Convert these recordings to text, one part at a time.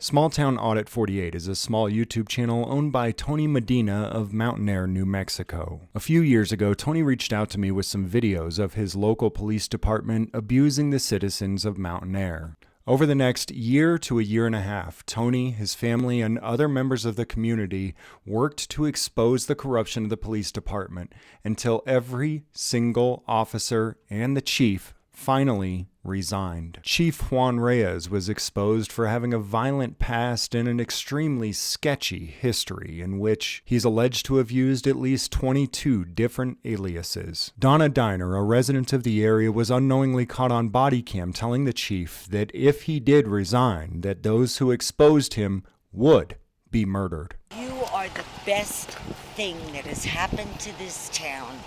Small Town Audit 48 is a small YouTube channel owned by Tony Medina of Mountain Air, New Mexico. A few years ago, Tony reached out to me with some videos of his local police department abusing the citizens of Mountain Air. Over the next year to a year and a half, Tony, his family, and other members of the community worked to expose the corruption of the police department until every single officer and the chief finally resigned. Chief Juan Reyes was exposed for having a violent past and an extremely sketchy history in which he's alleged to have used at least 22 different aliases. Donna Diner, a resident of the area, was unknowingly caught on body cam telling the chief that if he did resign, that those who exposed him would be murdered. You are the best thing that has happened to this town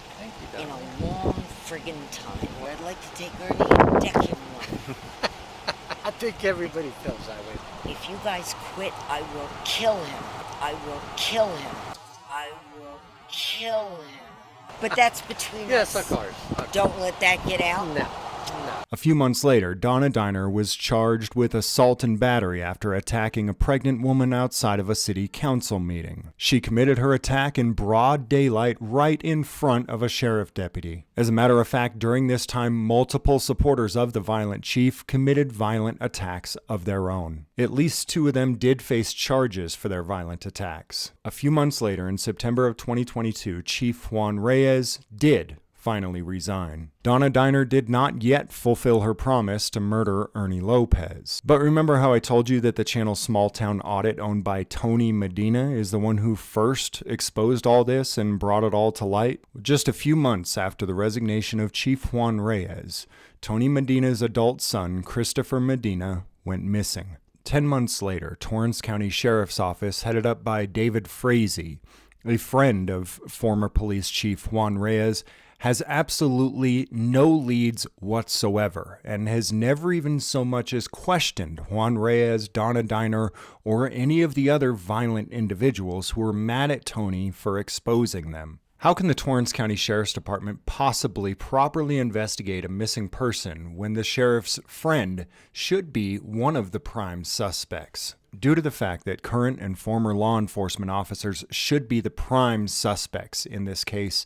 in a long friggin' time. I'd like to take Ernie and deck him one. I think everybody feels that way. If you guys quit, I will kill him. I will kill him. I will kill him. But that's between us. Yes, of course. Don't let that get out. No. A few months later, Donna Diner was charged with assault and battery after attacking a pregnant woman outside of a city council meeting. She committed her attack in broad daylight right in front of a sheriff deputy. As a matter of fact, during this time, multiple supporters of the violent chief committed violent attacks of their own. At least 2 of them did face charges for their violent attacks. A few months later, in September of 2022, Chief Juan Reyes did finally resign. Donna Diner did not yet fulfill her promise to murder Ernie Lopez. But remember how I told you that the channel Small Town Audit, owned by Tony Medina, is the one who first exposed all this and brought it all to light? Just a few months after the resignation of Chief Juan Reyes, Tony Medina's adult son, Christopher Medina, went missing. 10 months later, Torrance County Sheriff's Office, headed up by David Frazee, a friend of former police chief Juan Reyes, has absolutely no leads whatsoever and has never even so much as questioned Juan Reyes, Donna Diner, or any of the other violent individuals who were mad at Tony for exposing them. How can the Torrance County Sheriff's Department possibly properly investigate a missing person when the sheriff's friend should be one of the prime suspects? Due to the fact that current and former law enforcement officers should be the prime suspects in this case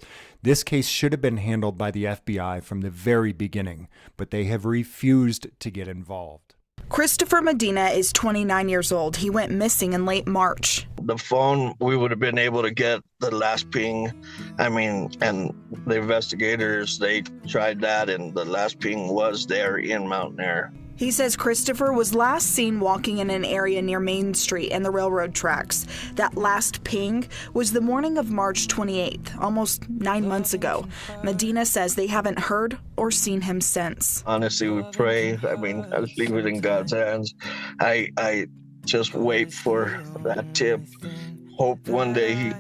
should have been handled by the FBI from the very beginning, but they have refused to get involved. Christopher Medina is 29 years old. He went missing in late March. The phone, we would have been able to get the last ping. And the investigators, they tried that, and the last ping was there in Mountain Air. He says Christopher was last seen walking in an area near Main Street and the railroad tracks. That last ping was the morning of March 28th, almost 9 months ago. Medina says they haven't heard or seen him since. Honestly, we pray. I just leave it in God's hands. I just wait for that tip. Hope one day he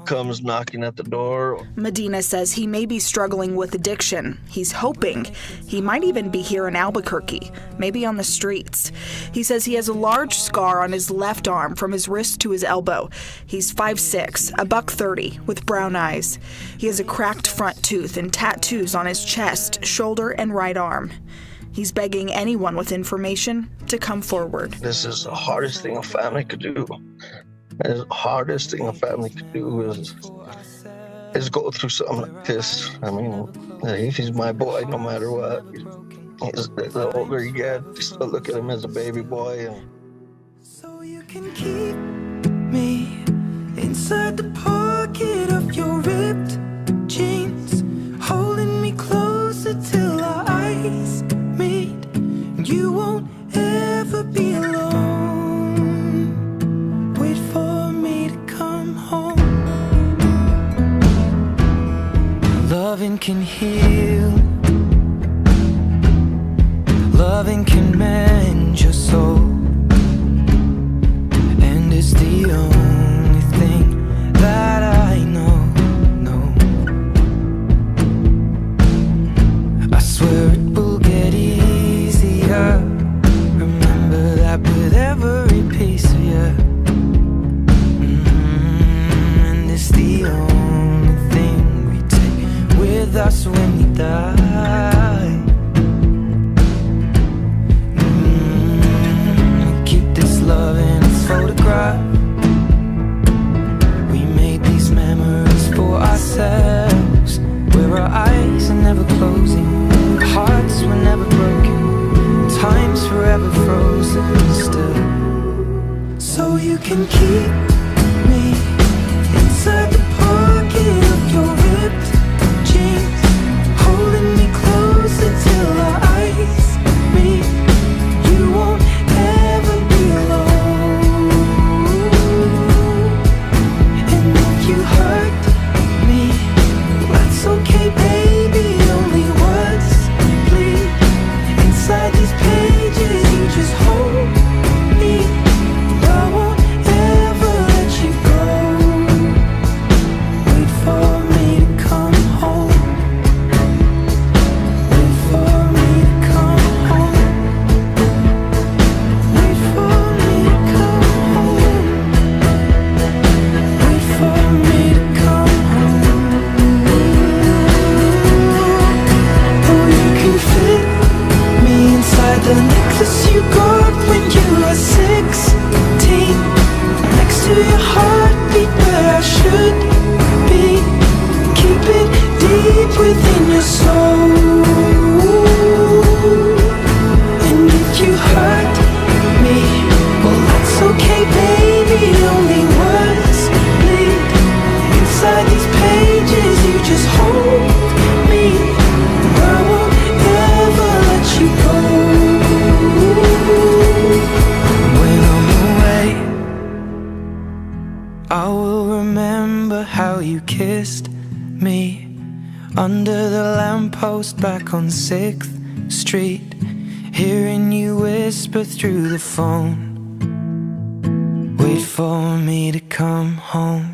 comes knocking at the door. Medina says he may be struggling with addiction. He's hoping he might even be here in Albuquerque, maybe on the streets. He says he has a large scar on his left arm from his wrist to his elbow. He's 5'6", $130, with brown eyes. He has a cracked front tooth and tattoos on his chest, shoulder, and right arm. He's begging anyone with information to come forward. This is the hardest thing a family could do. The hardest thing a family could do is go through something like this. He's my boy no matter what. The older you get, you still look at him as a baby boy. So you can keep me inside the pocket of your ripped jeans, holding me closer till our eyes meet. You won't ever be alone. Wait for me to come home. Loving can heal. Loving can mend your soul. And it's the only thing that I know. I swear it will get easier. Remember that with every piece of you. And it's the only thing we take with us when we die. you can keep me inside the pocket of your ripped jeans, holding me closer till our eyes meet. You won't ever be alone. And if you hurt me, that's okay, baby. Only words bleed inside these pages. You just hold me. I won't ever let you go. Wait for me to come home. Wait for me to come home. Wait for me to come home. Wait for me to come home. Oh, you can fit me inside the necklace you got when you were 16, next to your heartbeat where I should be. Keep it deep within your soul. And if you hurt me, well, that's okay, baby. Only words bleed inside these pages. You just hold me. I won't ever let you go. When I'm away, I will remember how you kissed me under the lamppost back on 6th Street, hearing you whisper through the phone. Wait for me to come home.